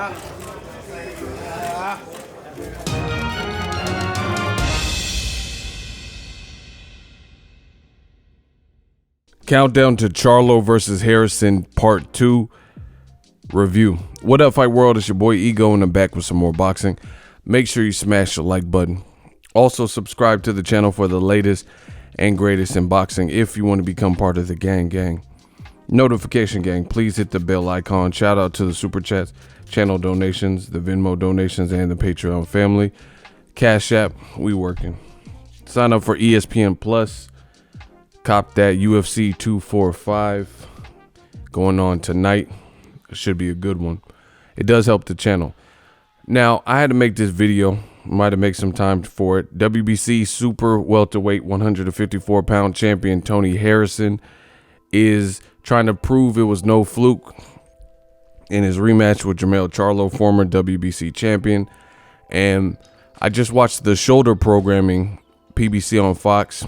Countdown to Charlo versus Harrison Part 2 review. What up, Fight World? It's your boy Ego, and I'm back with some more boxing. Make sure you smash the like button. Also, subscribe to the channel for the latest and greatest in boxing if you want to become part of the gang. Notification gang, please hit the bell icon. Shout out to the super chats, channel donations, the Venmo donations, and the Patreon family. Cash App, we working. Sign up for ESPN Plus. Cop that UFC 245 going on tonight. It should be a good one. It does help the channel. Now, I had to make this video. Might have made some time for it. WBC super welterweight 154-pound champion Tony Harrison is trying to prove it was no fluke in his rematch with Charlo, former WBC champion. And I just watched the shoulder programming PBC on Fox.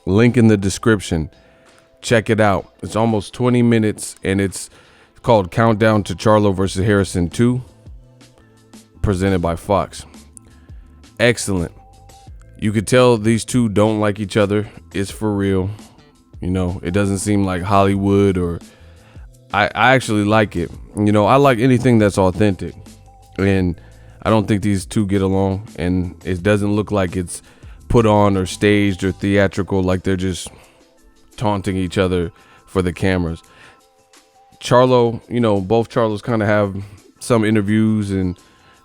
Link in the description. Check it out. It's almost 20 minutes, and it's called Countdown to Charlo versus Harrison 2, presented by Fox. Excellent. You could tell these two don't like each other. It's for real. You know, it doesn't seem like Hollywood, or I actually like it. You know, I like anything that's authentic, and I don't think these two get along, and it doesn't look like it's put on or staged or theatrical, like they're just taunting each other for the cameras. Charlo, you know, both Charlos kind of have some interviews and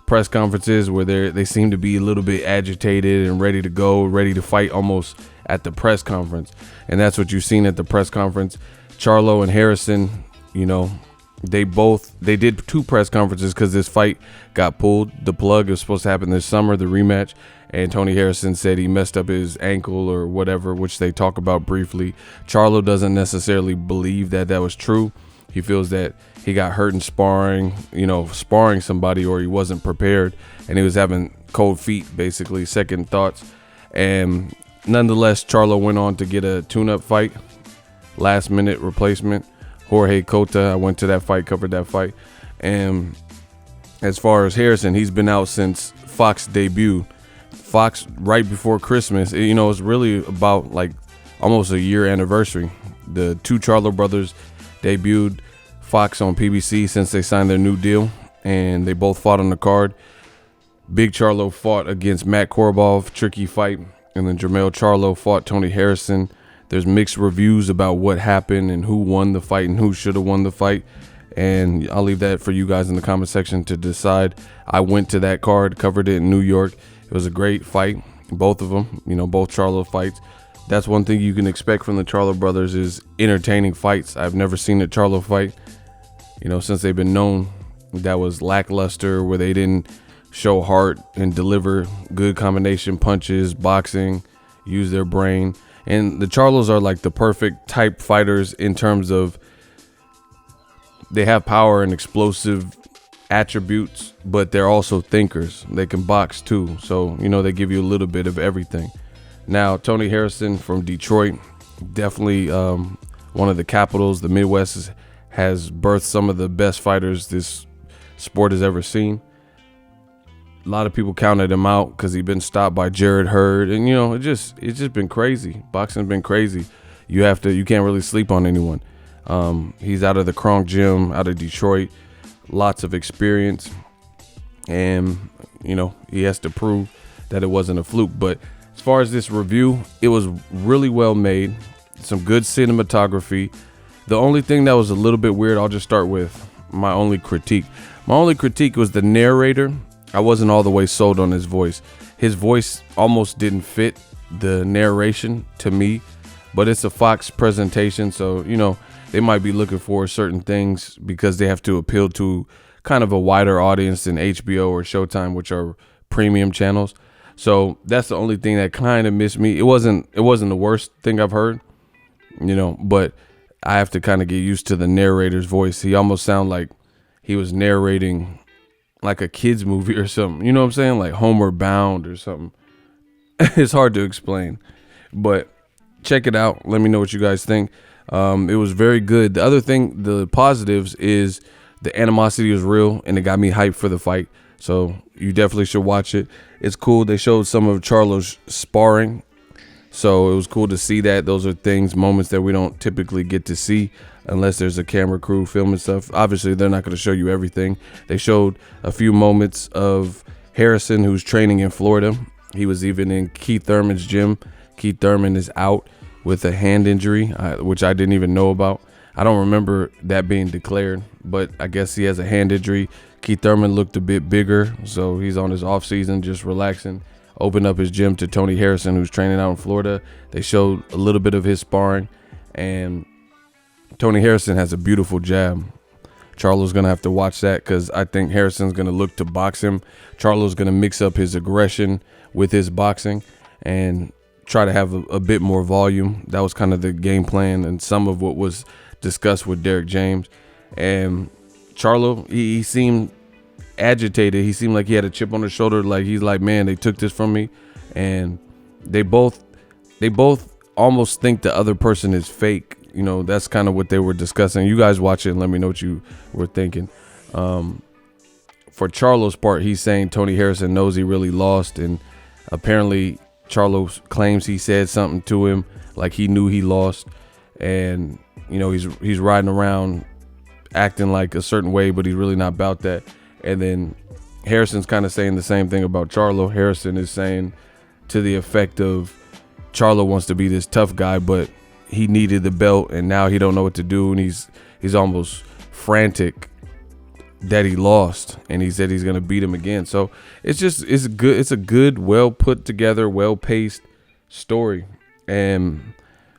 press conferences where they seem to be a little bit agitated and ready to go, ready to fight almost at the press conference. And that's what you've seen at the press conference. Charlo and Harrison, you know, they did two press conferences because this fight got pulled. The plug was supposed to happen this summer, the rematch, and Tony Harrison said he messed up his ankle or whatever, which they talk about briefly. Charlo doesn't necessarily believe that was true. He feels that he got hurt in sparring, you know, sparring somebody, or he wasn't prepared and he was having cold feet, basically, second thoughts. And nonetheless, Charlo went on to get a tune-up fight, last-minute replacement. Jorge Cota, I went to that fight, covered that fight. And as far as Harrison, he's been out since Fox debuted. Fox right before Christmas. You know, it's really about like almost a year anniversary. The two Charlo brothers debuted Fox on PBC since they signed their new deal, and they both fought on the card. Big Charlo fought against Matt Korobov, tricky fight, and then Charlo fought Tony Harrison. There's mixed reviews about what happened and who won the fight and who should have won the fight, and I'll leave that for you guys in the comment section to decide. I went to that card, covered it in New York. It was a great fight, both of them, you know, both Charlo fights. That's one thing you can expect from the Charlo brothers is entertaining fights. I've never seen a Charlo fight, you know, since they've been known, that was lackluster, where they didn't show heart and deliver good combination punches, boxing, use their brain. And the Charlos are like the perfect type fighters in terms of they have power and explosive attributes, but they're also thinkers. They can box too, so you know, they give you a little bit of everything. Now, Tony Harrison from Detroit, definitely one of the capitals. The Midwest has birthed some of the best fighters this sport has ever seen. A lot of people counted him out because he'd been stopped by Jared Hurd, and you know, it's just been crazy. Boxing's been crazy. You can't really sleep on anyone. He's out of the Kronk Gym, out of Detroit. Lots of experience, and you know, he has to prove that it wasn't a fluke. But as far as this review, it was really well made, some good cinematography. The only thing that was a little bit weird, I'll just start with my only critique was the narrator. I wasn't all the way sold on his voice. His voice almost didn't fit the narration to me, but it's a Fox presentation, so you know, they might be looking for certain things because they have to appeal to kind of a wider audience than HBO or Showtime, which are premium channels. So that's the only thing that kind of missed me. It wasn't the worst thing I've heard, you know, but I have to kind of get used to the narrator's voice. He almost sounded like he was narrating like a kid's movie or something. You know what I'm saying? Like Homeward Bound or something. It's hard to explain, but check it out. Let me know what you guys think. It was very good. The other thing, the positives, is the animosity was real, and it got me hyped for the fight. So you definitely should watch it. It's cool. They showed some of Charlo's sparring, so it was cool to see that. Those are moments that we don't typically get to see unless there's a camera crew filming stuff. Obviously, they're not going to show you everything. They showed a few moments of Harrison, who's training in Florida. He was even in Keith Thurman's gym. Keith Thurman is out with a hand injury, which I didn't even know about. I don't remember that being declared, but I guess he has a hand injury. Keith Thurman looked a bit bigger, so he's on his off season, just relaxing. Opened up his gym to Tony Harrison, who's training out in Florida. They showed a little bit of his sparring, and Tony Harrison has a beautiful jab. Charlo's going to have to watch that because I think Harrison's going to look to box him. Charlo's going to mix up his aggression with his boxing and try to have a bit more volume. That was kind of the game plan and some of what was discussed with Derek James. And Charlo, he seemed agitated. He seemed like he had a chip on his shoulder. Like he's like, man, they took this from me. And they both almost think the other person is fake. You know, that's kind of what they were discussing. You guys watch it and let me know what you were thinking. For Charlo's part, he's saying Tony Harrison knows he really lost, and apparently Charlo claims he said something to him like he knew he lost, and you know he's riding around acting like a certain way, but he's really not about that. And then Harrison's kind of saying the same thing about Charlo. Harrison is saying to the effect of Charlo wants to be this tough guy, but he needed the belt and now he don't know what to do, and he's almost frantic that he lost, and he said he's gonna beat him again. So it's a good, well put together, well paced story. And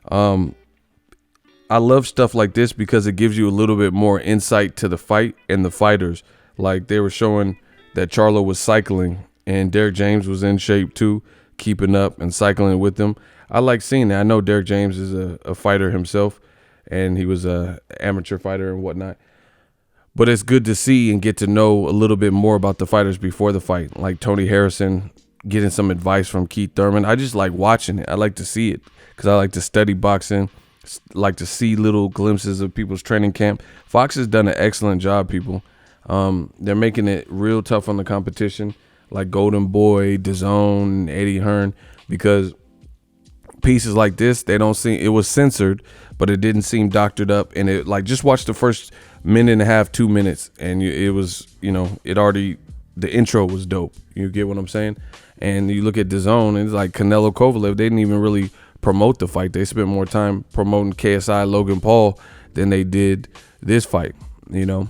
I love stuff like this because it gives you a little bit more insight to the fight and the fighters. Like they were showing that Charlo was cycling and Derek James was in shape too, keeping up and cycling with him. I like seeing that. I know Derek James is a fighter himself, and he was a amateur fighter and whatnot. But it's good to see and get to know a little bit more about the fighters before the fight, like Tony Harrison getting some advice from Keith Thurman. I just like watching it. I like to see it because I like to study boxing, like to see little glimpses of people's training camp. Fox has done an excellent job, people. They're making it real tough on the competition, like Golden Boy, DAZN, Eddie Hearn, because pieces like this, they don't seem, it was censored, but it didn't seem doctored up. And it, like, just watch the first minute and a half, 2 minutes, and it was, you know, it already, the intro was dope. You get what I'm saying? And you look at DAZN, and it's like Canelo Kovalev, they didn't even really promote the fight. They spent more time promoting KSI Logan Paul than they did this fight, you know.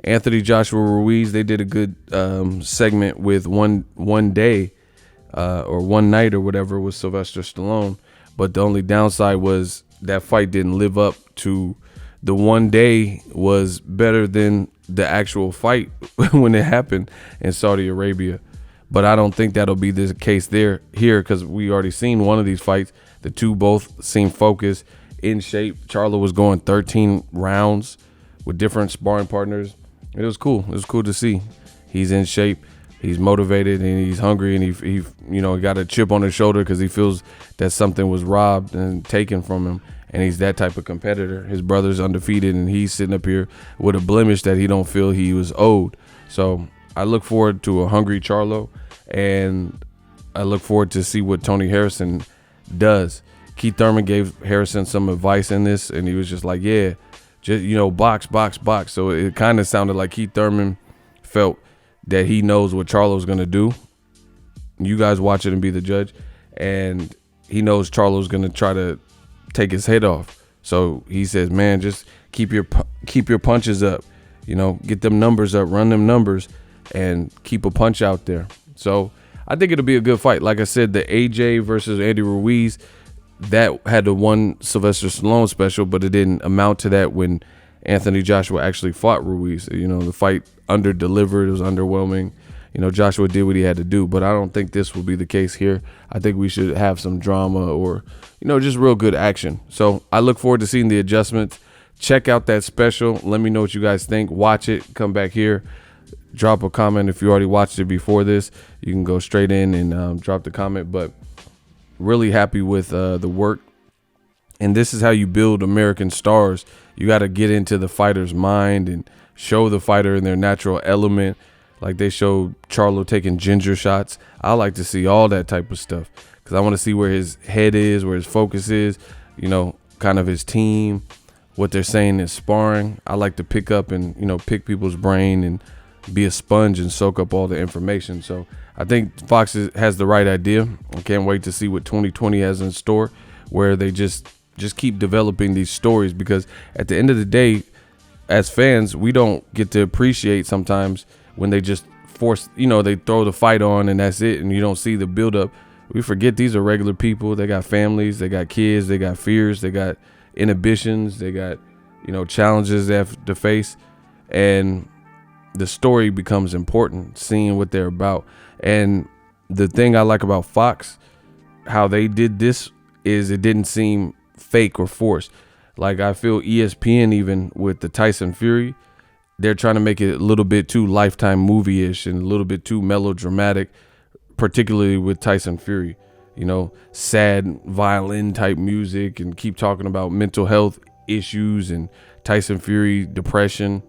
Anthony Joshua Ruiz, they did a good segment with one day or one night or whatever with Sylvester Stallone. But the only downside was that fight didn't live up to the one day was better than the actual fight when it happened in Saudi Arabia. But I don't think that'll be the case here because we already seen one of these fights. The two both seem focused, in shape. Charlo was going 13 rounds with different sparring partners. It was cool. It was cool to see. He's in shape. He's motivated and he's hungry, and he you know, got a chip on his shoulder because he feels that something was robbed and taken from him. And he's that type of competitor. His brother's undefeated, and he's sitting up here with a blemish that he don't feel he was owed. So I look forward to a hungry Charlo, and I look forward to see what Tony Harrison does. Keith Thurman gave Harrison some advice in this, and he was just like, yeah, just, you know, box, box, box. So it kind of sounded like Keith Thurman felt that he knows what Charlo's going to do. You guys watch it and be the judge. And he knows Charlo's going to try to take his head off. So he says, man, just keep your punches up. You know, get them numbers up, run them numbers, and keep a punch out there. So I think it'll be a good fight. Like I said, the AJ versus Andy Ruiz, that had the one Sylvester Stallone special, but it didn't amount to that when Anthony Joshua actually fought Ruiz. You know, the fight under-delivered. It was underwhelming. You know, Joshua did what he had to do, but I don't think this will be the case here. I think we should have some drama or, you know, just real good action. So I look forward to seeing the adjustments. Check out that special. Let me know what you guys think. Watch it. Come back here. Drop a comment. If you already watched it before this, you can go straight in and drop the comment. But really happy with the work. And this is how you build American stars. You got to get into the fighter's mind and show the fighter in their natural element. Like they showed Charlo taking ginger shots. I like to see all that type of stuff because I want to see where his head is, where his focus is, you know, kind of his team, what they're saying in sparring. I like to pick up and, you know, pick people's brain and be a sponge and soak up all the information. So I think Fox has the right idea. I can't wait to see what 2020 has in store, where they just keep developing these stories, because at the end of the day, as fans, we don't get to appreciate sometimes when they just force, you know, they throw the fight on and that's it, and you don't see the buildup. We forget these are regular people. They got families, they got kids, they got fears, they got inhibitions, they got, you know, challenges they have to face, and the story becomes important, seeing what they're about. And the thing I like about Fox, how they did this, is it didn't seem fake or forced. Like I feel ESPN, even with the Tyson Fury, they're trying to make it a little bit too Lifetime movie-ish and a little bit too melodramatic, particularly with Tyson Fury. You know, sad violin type music, and keep talking about mental health issues and Tyson Fury depression.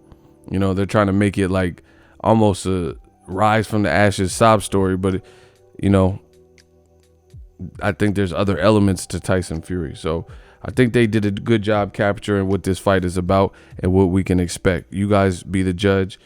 You know, they're trying to make it like almost a rise from the ashes sob story, but you know, I think there's other elements to Tyson Fury. So I think they did a good job capturing what this fight is about and what we can expect. You guys be the judge.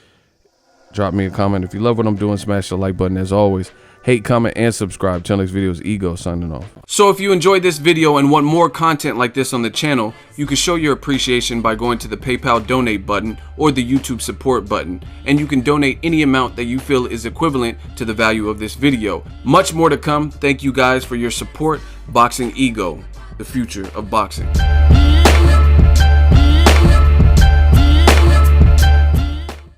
Drop me a comment. If you love what I'm doing, smash the like button. As always, hate, comment, and subscribe. Till next video is Ego signing off. So if you enjoyed this video and want more content like this on the channel, you can show your appreciation by going to the PayPal donate button or the YouTube support button, and you can donate any amount that you feel is equivalent to the value of this video. Much more to come. Thank you guys for your support. Boxingego, the future of boxing.